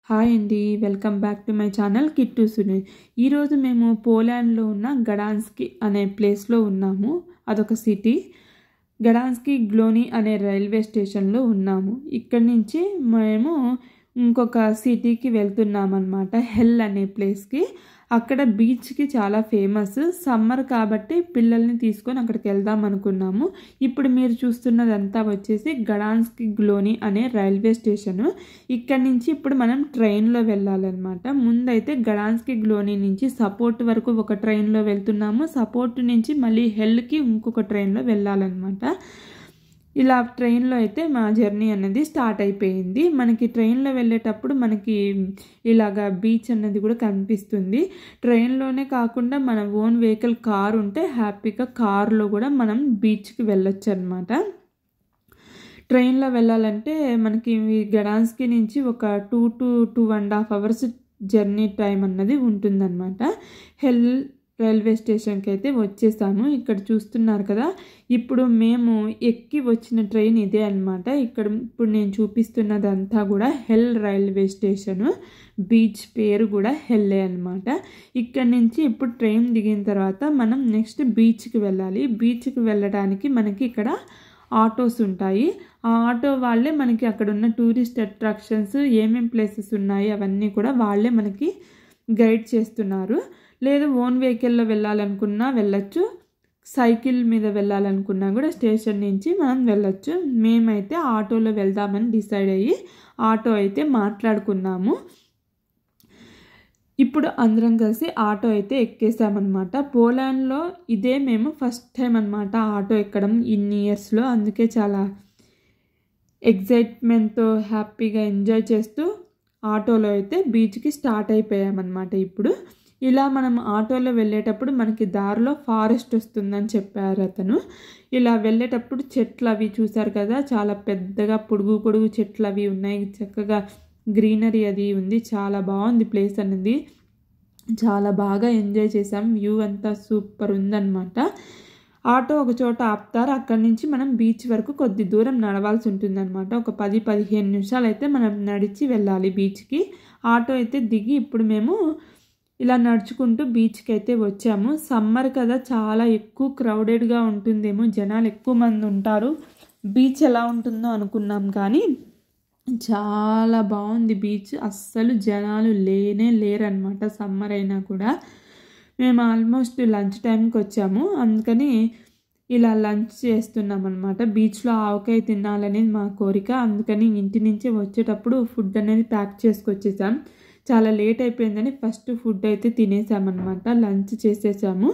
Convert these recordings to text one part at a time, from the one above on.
Hi అండి, welcome back to my channel Kittu Sunil. ఈరోజు మేము పోలాండ్లో ఉన్న గడాన్స్కీ అనే ప్లేస్లో ఉన్నాము. అదొక సిటీ. గడాన్స్కీ గ్లోనీ అనే రైల్వే స్టేషన్లో ఉన్నాము. ఇక్కడి నుంచి మేము ఇంకొక సిటీకి వెళ్తున్నామన్నమాట, హెల్ అనే ప్లేస్కి. అక్కడ బీచ్కి చాలా ఫేమస్. సమ్మర్ కాబట్టి పిల్లల్ని తీసుకొని అక్కడికి వెళ్దాం అనుకున్నాము. ఇప్పుడు మీరు చూస్తున్నదంతా వచ్చేసి గడాన్స్కీ గ్లోనీ అనే రైల్వే స్టేషను. ఇక్కడి నుంచి ఇప్పుడు మనం ట్రైన్లో వెళ్ళాలన్నమాట. ముందైతే గడాన్స్కీ గ్లోనీ నుంచి సపోర్ట్ వరకు ఒక ట్రైన్లో వెళ్తున్నాము. సపోర్ట్ నుంచి మళ్ళీ హెల్కి ఇంకొక ట్రైన్లో వెళ్ళాలన్నమాట. ఇలా ట్రైన్లో అయితే మా జర్నీ అనేది స్టార్ట్ అయిపోయింది. మనకి ట్రైన్లో వెళ్ళేటప్పుడు మనకి ఇలాగా బీచ్ అన్నది కూడా కనిపిస్తుంది. ట్రైన్లోనే కాకుండా మన ఓన్ వెహికల్ కార్ ఉంటే హ్యాపీగా కార్లో కూడా మనం బీచ్కి వెళ్ళొచ్చు అనమాట. ట్రైన్లో వెళ్ళాలంటే మనకి గడాన్స్కీ నుంచి ఒక 2 to 2.5 hours జర్నీ టైం అన్నది ఉంటుందన్నమాట. హెల్ రైల్వే స్టేషన్కి అయితే వచ్చేసాము. ఇక్కడ చూస్తున్నారు కదా, ఇప్పుడు మేము ఎక్కి వచ్చిన ట్రైన్ ఇదే అనమాట. ఇప్పుడు నేను చూపిస్తున్నదంతా కూడా హెల్ రైల్వే స్టేషను. బీచ్ పేరు కూడా హెల్లే అనమాట. ఇక్కడ నుంచి ఇప్పుడు ట్రైన్ దిగిన తర్వాత మనం నెక్స్ట్ బీచ్కి వెళ్ళాలి. బీచ్కి వెళ్ళడానికి మనకి ఇక్కడ ఆటోస్ ఉంటాయి. ఆ ఆటో వాళ్ళే మనకి అక్కడ ఉన్న టూరిస్ట్ అట్రాక్షన్స్ ఏమేం ప్లేసెస్ ఉన్నాయి అవన్నీ కూడా వాళ్ళే మనకి గైడ్ చేస్తున్నారు. లేదు ఓన్ వెహికల్లో వెళ్ళాలనుకున్నా వెళ్ళొచ్చు, సైకిల్ మీద వెళ్ళాలనుకున్నా కూడా స్టేషన్ నుంచి మనం వెళ్ళొచ్చు. మేమైతే ఆటోలో వెళ్దామని డిసైడ్ అయ్యి ఆటో అయితే మాట్లాడుకున్నాము. ఇప్పుడు అందరం కలిసి ఆటో అయితే ఎక్కేసామన్నమాట. పోలాండ్లో ఇదే మేము ఫస్ట్ టైం అనమాట ఆటో ఎక్కడం ఇన్ని ఇయర్స్లో. అందుకే చాలా ఎగ్జైట్మెంట్తో హ్యాపీగా ఎంజాయ్ చేస్తూ ఆటోలో అయితే బీచ్కి స్టార్ట్ అయిపోయామన్నమాట. ఇప్పుడు ఇలా మనం ఆటోలో వెళ్ళేటప్పుడు మనకి దారిలో ఫారెస్ట్ వస్తుందని చెప్పారు అతను. ఇలా వెళ్ళేటప్పుడు చెట్లు అవి చూసారు కదా, చాలా పెద్దగా పొడుగు పొడుగు చెట్లు అవి ఉన్నాయి. చక్కగా గ్రీనరీ అది ఉంది. చాలా బాగుంది ప్లేస్ అనేది. చాలా బాగా ఎంజాయ్ చేసాం. వ్యూ అంతా సూపర్ ఉందన్నమాట. ఆటో ఒక చోట ఆపుతారు. అక్కడి నుంచి మనం బీచ్ వరకు కొద్ది దూరం నడవాల్సి ఉంటుందన్నమాట. ఒక 10-15 నిమిషాలు అయితే మనం నడిచి వెళ్ళాలి బీచ్కి. ఆటో అయితే దిగి ఇప్పుడు మేము ఇలా నడుచుకుంటూ బీచ్కి అయితే వచ్చాము. సమ్మర్ కదా, చాలా ఎక్కువ క్రౌడెడ్గా ఉంటుందేమో, జనాలు ఎక్కువ మంది ఉంటారు. బీచ్ ఎలా ఉంటుందో అనుకున్నాం కానీ చాలా బాగుంది బీచ్. అస్సలు జనాలు లేరనమాట సమ్మర్ అయినా కూడా. మేము ఆల్మోస్ట్ లంచ్ టైంకి వచ్చాము, అందుకని ఇలా లంచ్ చేస్తున్నాం అనమాట. బీచ్లో ఆవకాయ తినాలనేది మా కోరిక. అందుకని ఇంటి నుంచే వచ్చేటప్పుడు ఫుడ్ అనేది ప్యాక్ చేసుకొచ్చేసాం. చాలా లేట్ అయిపోయిందని ఫస్ట్ ఫుడ్ అయితే తినేసామన్నమాట. లంచ్ చేసేసాము.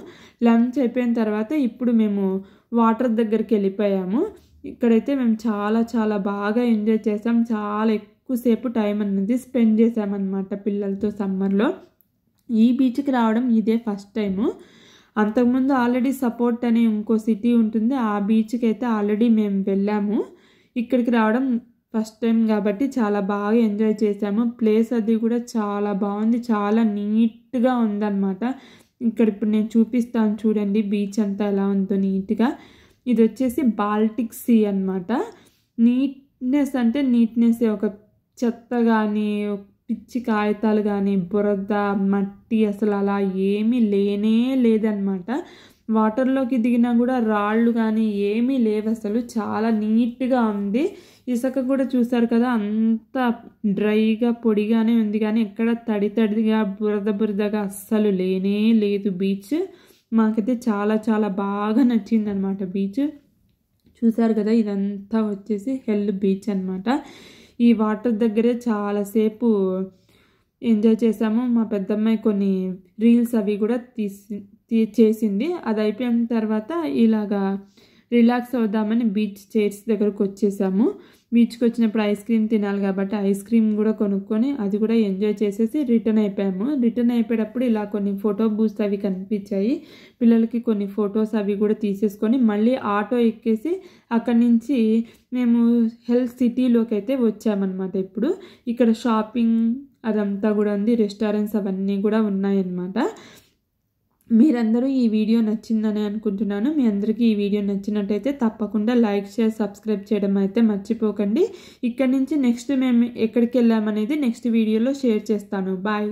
లంచ్ అయిపోయిన తర్వాత ఇప్పుడు మేము వాటర్ దగ్గరికి వెళ్ళిపోయాము. ఇక్కడైతే మేము చాలా చాలా బాగా ఎంజాయ్ చేసాం. చాలా ఎక్కువసేపు టైం అనేది స్పెండ్ చేసామన్నమాట పిల్లలతో సమ్మర్లో. ఈ బీచ్కి రావడం ఇదే ఫస్ట్ టైము. అంతకుముందు ఆల్రెడీ సపోర్ట్ అనే ఇంకో సిటీ ఉంటుంది, ఆ బీచ్కి అయితే ఆల్రెడీ మేము వెళ్ళాము. ఇక్కడికి రావడం ఫస్ట్ టైం కాబట్టి చాలా బాగా ఎంజాయ్ చేసాము. ప్లేస్ అది కూడా చాలా బాగుంది, చాలా నీట్గా ఉందన్నమాట. ఇక్కడ ఇప్పుడు నేను చూపిస్తాను చూడండి బీచ్ అంతా ఎలా ఉందో నీట్గా. ఇది వచ్చేసి బాల్టిక్ సీ అన్నమాట. నీట్నెస్ అంటే నీట్నెస్, ఒక చెత్త కానీ పిచ్చి కాగితాలు కానీ బురద మట్టి అసలు అలా ఏమీ లేదనమాట. వాటర్లోకి దిగినా కూడా రాళ్ళు కానీ ఏమీ లేవు అసలు. చాలా నీట్గా ఉంది. ఇసుక కూడా చూసారు కదా, అంత డ్రైగా పొడిగానే ఉంది కానీ ఎక్కడ తడిగా బురదగా అస్సలు లేదు బీచ్. మాకైతే చాలా చాలా బాగా నచ్చింది అనమాట బీచ్. చూసారు కదా, ఇదంతా వచ్చేసి హెల్ బీచ్ అనమాట. ఈ వాటర్ దగ్గరే చాలాసేపు ఎంజాయ్ చేసాము. మా పెద్దమ్మాయి కొన్ని రీల్స్ అవి కూడా చేసింది. అది అయిపోయిన తర్వాత ఇలాగా రిలాక్స్ అవుదామని బీచ్ చైర్స్ దగ్గరకు వచ్చేసాము. బీచ్కి వచ్చినప్పుడు ఐస్ క్రీమ్ తినాలి కాబట్టి ఐస్ క్రీమ్ కూడా కొనుక్కొని అది కూడా ఎంజాయ్ చేసేసి రిటర్న్ అయిపోయాము. రిటర్న్ అయిపోయేటప్పుడు ఇలా కొన్ని ఫోటో బూత్స్ అవి కనిపించాయి. పిల్లలకి కొన్ని ఫొటోస్ అవి కూడా తీసేసుకొని మళ్ళీ ఆటో ఎక్కేసి అక్కడి నుంచి మేము హెల్ సిటీలోకి అయితే వచ్చామన్నమాట. ఇప్పుడు ఇక్కడ షాపింగ్ అదంతా కూడా ఉంది, రెస్టారెంట్స్ అవన్నీ కూడా ఉన్నాయన్నమాట. మీరందరూ ఈ వీడియో నచ్చిందని అనుకుంటున్నాను. మీ అందరికీ ఈ వీడియో నచ్చినట్టయితే తప్పకుండా లైక్, షేర్, సబ్స్క్రైబ్ చేయడం అయితే మర్చిపోకండి. ఇక్కడ నుంచి నెక్స్ట్ మేము ఎక్కడికి వెళ్ళామనేది నెక్స్ట్ వీడియోలో షేర్ చేస్తాను. బాయ్.